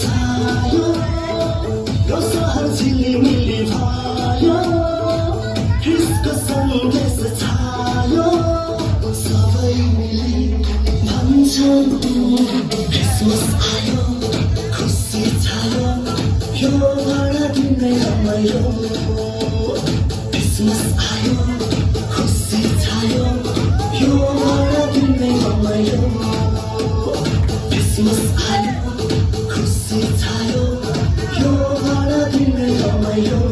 छायो यो सहर झिलिमिली भयो क्रिसको सन्देश छायो सबै मिली भन्छन् क्रिसमस आयो खुसी छायो यो भाडा दिने रमाइलो क्रिसमस आयो खुसी छायो यो भाडा दिने रमाइलो क्रिसमस आयो खुसी छायो यो भाडा दिने रमाइलो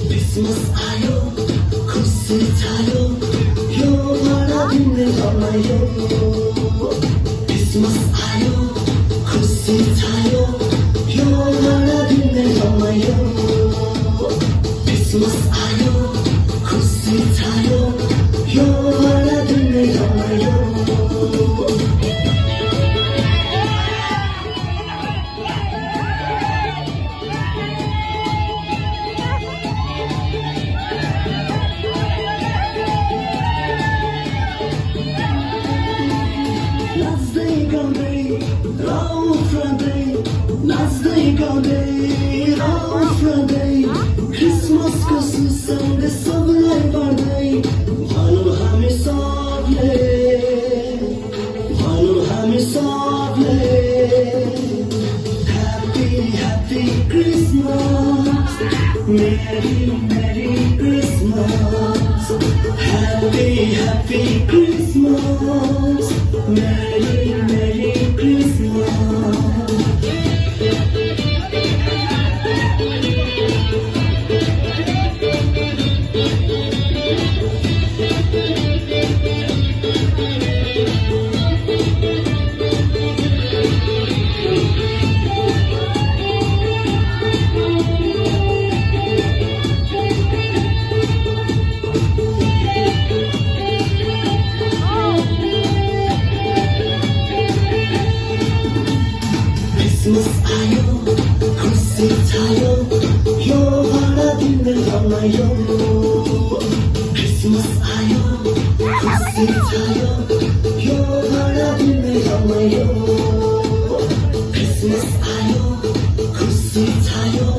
क्रिसमस आयो खुसी छायो यो भाडा दिने रमाइलो क्रिसमस आयो खुसी छायो यो भाडा दिने रमाइलो क्रिसमस आयो खुसी छायो यो भाडा दिने रमाइलो नाच्दै गाउँदै आउँदै क्रिसमसको सुसन्देश सबैलाई बाँड्दै भनौँ हामी सबले happy happy Christmas merry merry Christmas happy happy Christmas merry merry Christmas Christmas आयो खुसी छायो यो भाडा दिने रमाइलो क्रिसमस आयो खुसी छायो यो भाडा दिने रमाइलो क्रिसमस आयो खुसी छायो